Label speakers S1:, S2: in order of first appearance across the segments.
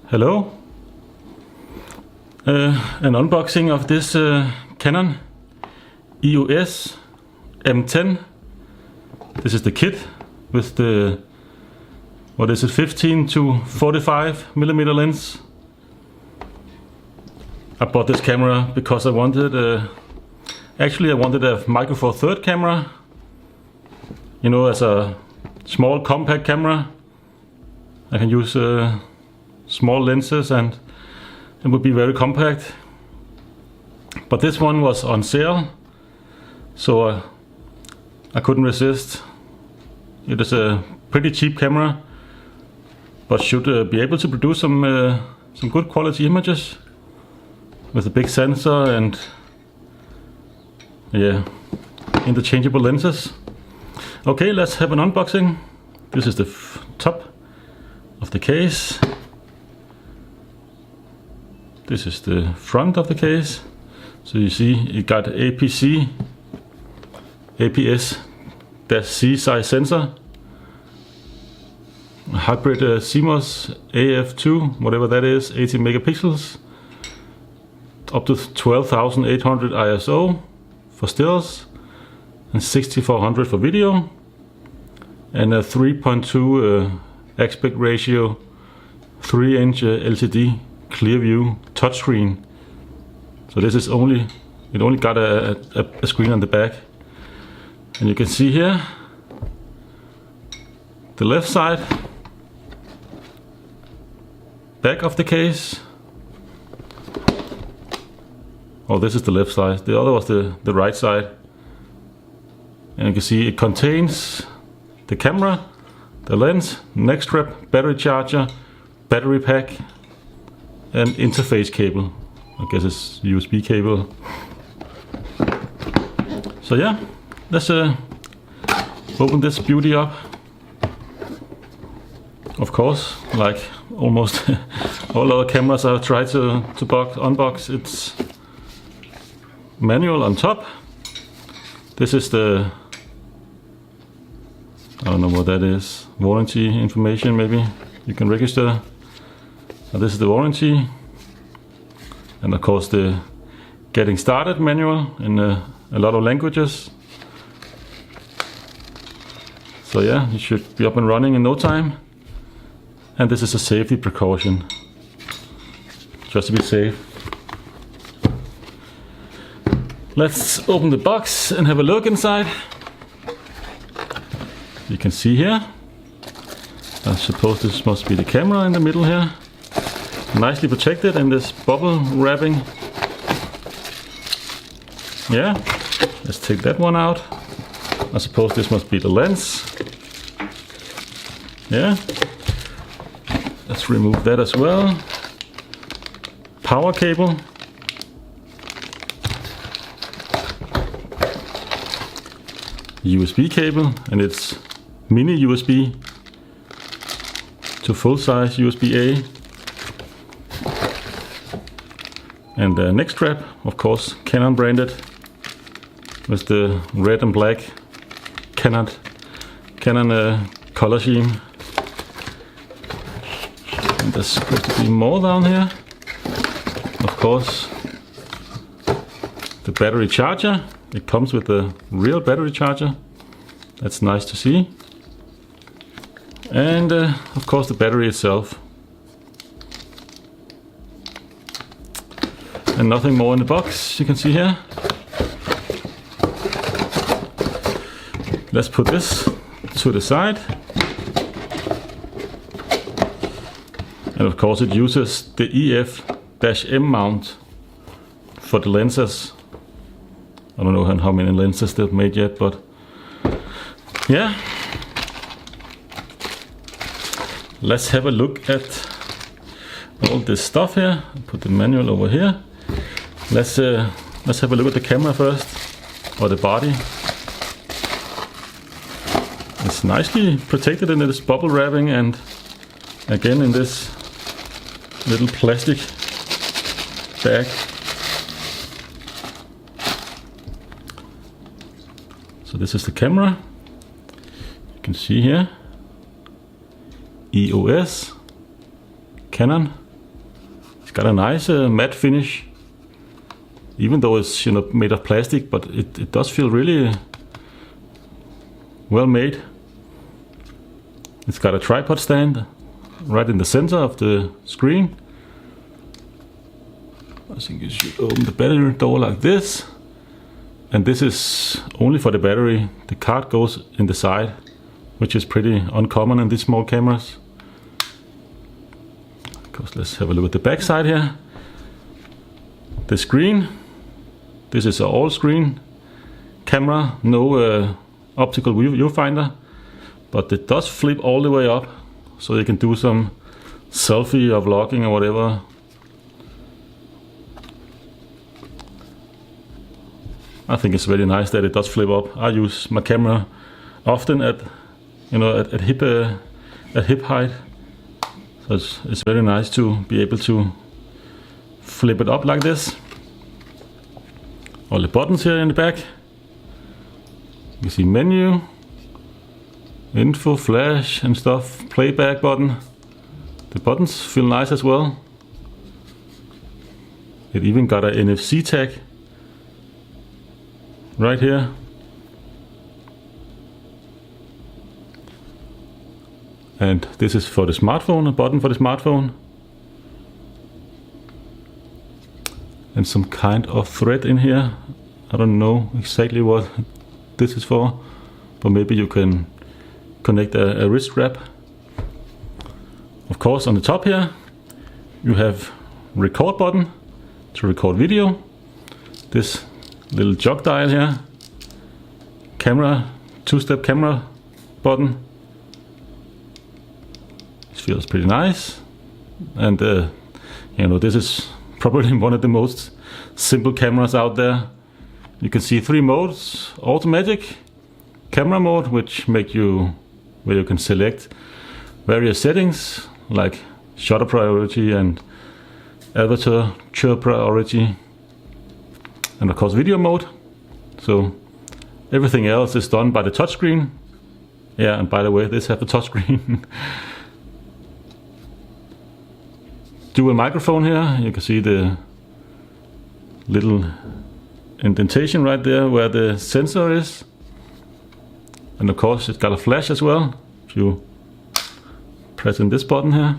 S1: Hello. An unboxing of this Canon EOS M10. This is the kit with the 15 to 45 millimeter lens. I bought this camera because I wanted a Micro Four Third camera, you know, as a small compact camera. I can use small lenses and it would be very compact. But this one was on sale, so I couldn't resist. It is a pretty cheap camera, but should be able to produce some good quality images with a big sensor and interchangeable lenses. Okay, let's have an unboxing. This is the top of the case. This is the front of the case. So you see it got APS-C size sensor, a hybrid CMOS AF2, whatever that is, 80 megapixels, up to 12,800 ISO for stills and 6400 for video, and a 3.2 aspect ratio 3-inch LCD clear view touchscreen. So this is only got a screen on the back, and you can see here the left side, back of the case. Oh, this is the left side. The other was the right side. And you can see it contains the camera, the lens, neck strap, battery charger, battery pack, and interface cable. I guess it's USB cable. So yeah, let's open this beauty up. Of course, like almost all other cameras I've tried to unbox, it's manual on top. This is the, I don't know what that is, warranty information maybe you can register. So this is the warranty, and of course the getting started manual in a lot of languages. So yeah, you should be up and running in no time. And this is a safety precaution, just to be safe. Let's open the box and have a look inside. You can see here, I suppose this must be the camera in the middle here. Nicely protected in this bubble wrapping. Yeah, let's take that one out. I suppose this must be the lens. Yeah, let's remove that as well. Power cable. USB cable, and it's mini USB to full size USB-A. And the neck strap, of course, Canon branded, with the red and black Canon color scheme. And there's supposed to be more down here. Of course, the battery charger. It comes with a real battery charger. That's nice to see. And of course the battery itself. And nothing more in the box, you can see here. Let's put this to the side. And of course it uses the EF-M mount for the lenses. I don't know how many lenses they've made yet, but yeah. Let's have a look at all this stuff here. I'll put the manual over here. Let's have a look at the camera first, or the body. It's nicely protected in this bubble wrapping, and again in this little plastic bag. So this is the camera. You can see here, EOS, Canon, got a nice matte finish, even though it's made of plastic, but it does feel really well made. It's got a tripod stand right in the center of the screen. I think you should open the battery door like this, and this is only for the battery. The card goes in the side, which is pretty uncommon in these small cameras. Of course, let's have a look at the back side here. The screen, this is an all-screen camera, no optical viewfinder, but it does flip all the way up, so you can do some selfie or vlogging or whatever. I think it's very nice that it does flip up. I use my camera often at hip height, so it's very nice to be able to flip it up like this. All the buttons here in the back. You can see menu, info, flash and stuff, playback button. The buttons feel nice as well. It even got an NFC tag right here. And this is for the smartphone, a button for the smartphone. And some kind of thread in here. I don't know exactly what this is for, but maybe you can connect a wrist strap. Of course, on the top here you have record button to record video. This little jog dial here, camera, two-step camera button. It feels pretty nice, and this is probably one of the most simple cameras out there. You can see 3 modes: automatic, camera mode, which where you can select various settings like shutter priority and aperture priority, and of course video mode. So everything else is done by the touchscreen. Yeah, and by the way, this has the touchscreen. Dual microphone here. You can see the little indentation right there where the sensor is, and of course it's got a flash as well. If you press in this button here,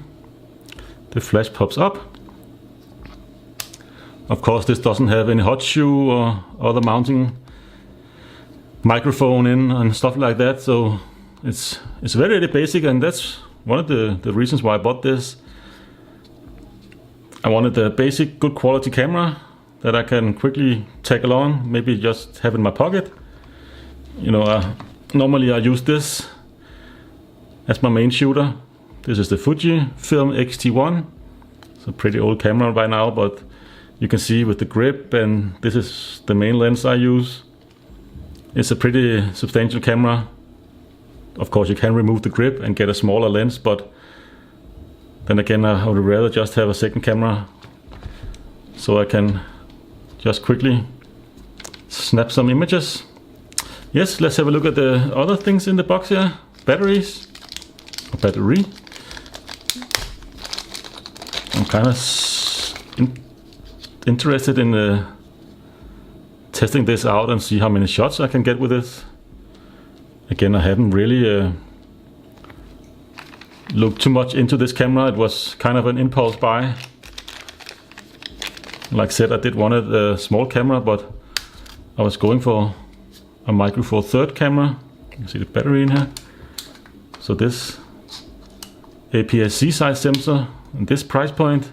S1: the flash pops up. Of course, this doesn't have any hot shoe or other mounting microphone in and stuff like that, so it's very basic, and that's one of the reasons why I bought this. I wanted a basic, good quality camera that I can quickly take along, maybe just have in my pocket. Normally I use this as my main shooter. This is the Fujifilm X-T1. It's a pretty old camera by now, but you can see with the grip, and this is the main lens I use. It's a pretty substantial camera. Of course, you can remove the grip and get a smaller lens, but then again, I would rather just have a second camera so I can just quickly snap some images. Yes, let's have a look at the other things in the box here. Batteries, or battery. I'm kind of interested in testing this out and see how many shots I can get with it. Again, I haven't really looked too much into this camera. It was kind of an impulse buy. Like I said, I did wanted a small camera, but I was going for a Micro Four Third camera. You can see the battery in here. So this APS-C size sensor, and this price point,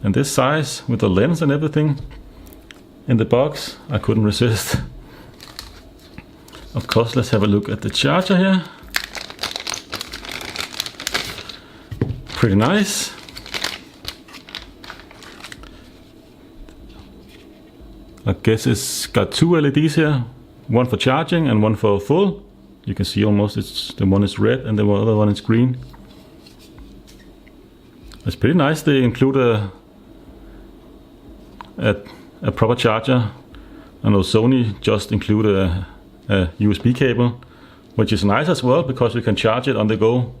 S1: and this size with the lens and everything in the box, I couldn't resist. Of course, let's have a look at the charger here. Pretty nice. I guess it's got 2 LEDs here, one for charging and one for full. You can see almost the one is red and the other one is green. It's pretty nice. They include a proper charger. I know Sony just included a USB cable, which is nice as well because you can charge it on the go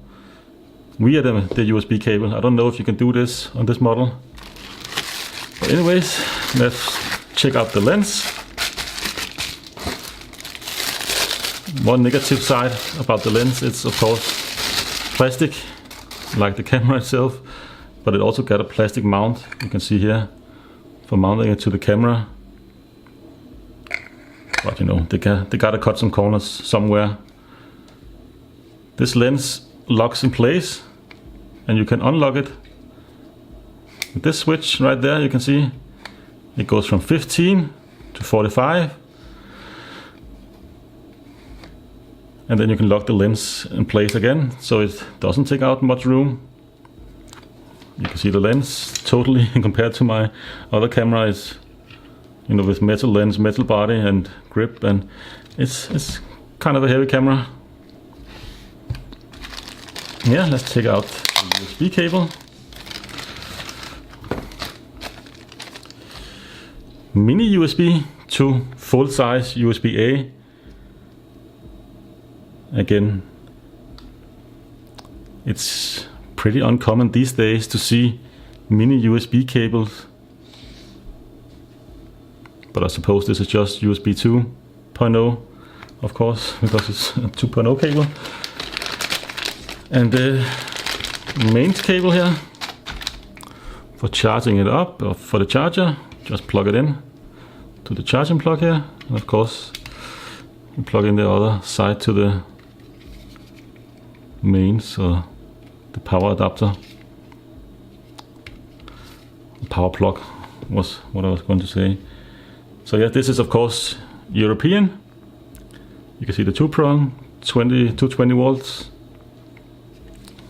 S1: via the USB cable. I don't know if you can do this on this model. But anyways, let's check out the lens. One negative side about the lens, it's of course plastic, like the camera itself, but it also got a plastic mount, you can see here, for mounting it to the camera. But you know, they gotta cut some corners somewhere. This lens locks in place, and you can unlock it with this switch right there. You can see it goes from 15 to 45, and then you can lock the lens in place again, so it doesn't take out much room. You can see the lens totally compared to my other camera is, you know, with metal lens, metal body and grip, and it's kind of a heavy camera. Yeah, let's take out the USB cable. Mini USB to full-size USB-A. Again, it's pretty uncommon these days to see mini USB cables. But I suppose this is just USB 2.0, of course, because it's a 2.0 cable. And the mains cable here for charging it up, or for the charger, just plug it in to the charging plug here, and of course you plug in the other side to the mains, or the power adapter. Power plug was what I was going to say. So yeah, this is of course European. You can see the 2-prong, 220 volts.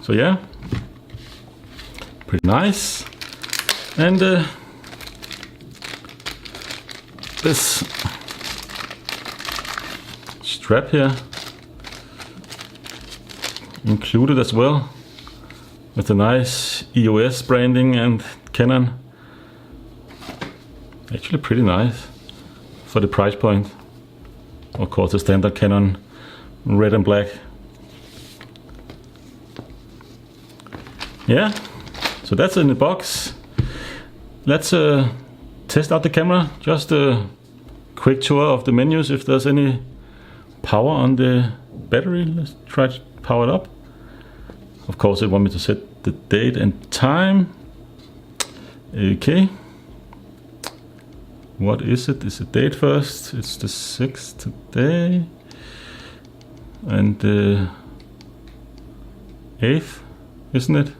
S1: So yeah, pretty nice. And this strap here included as well, with the nice EOS branding and Canon. Actually pretty nice for the price point. Of course the standard Canon red and black. Yeah, so that's in the box. Let's test out the camera. Just a quick tour of the menus, if there's any power on the battery. Let's try to power it up. Of course they want me to set the date and time. Okay. What is it? Is the date first? It's the 6th today. And the 8th, isn't it?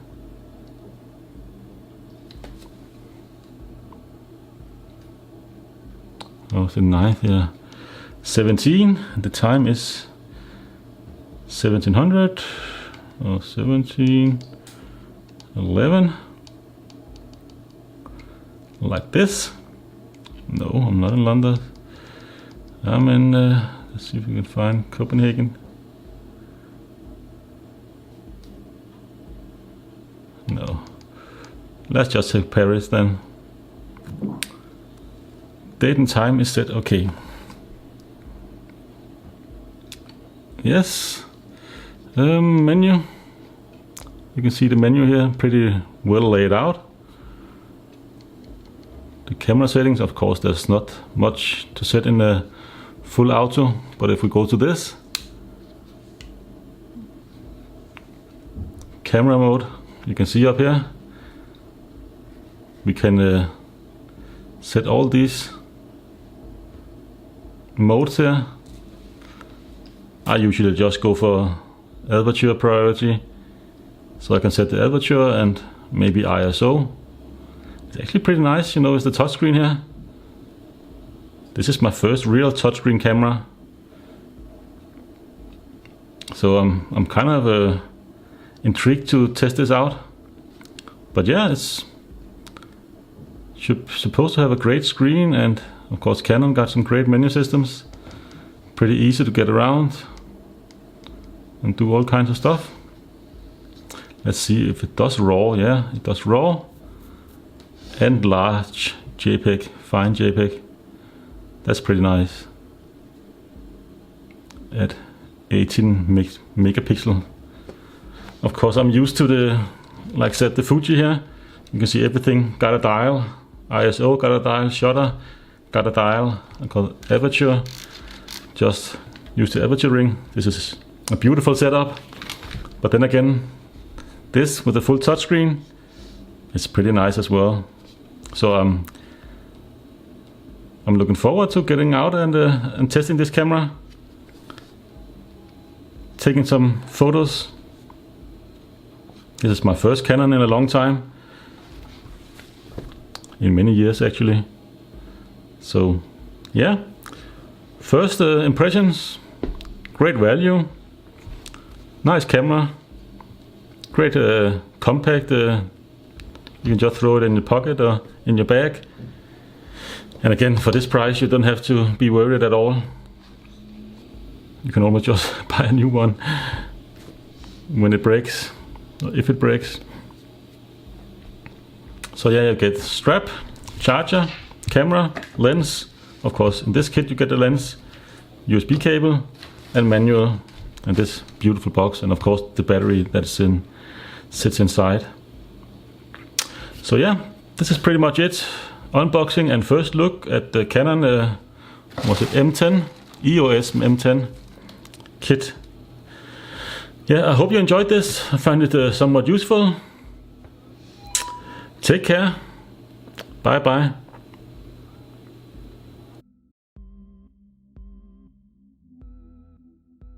S1: Oh, the 9th, yeah. 17, and the time is 1700. Oh, 1711. Like this. No, I'm not in London. I'm in, let's see if we can find Copenhagen. No. Let's just take Paris then. Date and time is set, okay. Yes. Menu. You can see the menu here, pretty well laid out. The camera settings, of course, there's not much to set in the full auto, but if we go to this camera mode, you can see up here, we can set all these modes here. I usually just go for aperture priority, so I can set the aperture and maybe ISO. It's actually pretty nice, you know, it's the touchscreen here. This is my first real touchscreen camera, so I'm kind of intrigued to test this out. But yeah, it's supposed to have a great screen, and of course Canon got some great menu systems. Pretty easy to get around and do all kinds of stuff. Let's see if it does RAW. Yeah, it does RAW and large JPEG, fine JPEG. That's pretty nice. At 18 megapixel. Of course I'm used to the, like I said, the Fuji here. You can see everything got a dial ISO, got a dial, shutter, got a dial, called aperture. Just use the aperture ring. This is a beautiful setup. But then again, this with a full touchscreen, it's pretty nice as well. So I'm looking forward to getting out and testing this camera, taking some photos. This is my first Canon in a long time, in many years actually. So yeah, first impressions, great value, nice camera, great compact. You can just throw it in your pocket or in your bag. And again, for this price, you don't have to be worried at all. You can almost just buy a new one when it breaks, or if it breaks. So yeah, you get strap, charger, camera, lens. Of course, in this kit you get the lens, USB cable, and manual, and this beautiful box, and of course the battery that sits inside. So yeah, this is pretty much it. Unboxing and first look at the Canon, was it M10? EOS M10 kit. Yeah, I hope you enjoyed this. I find it somewhat useful. Take care. Bye bye.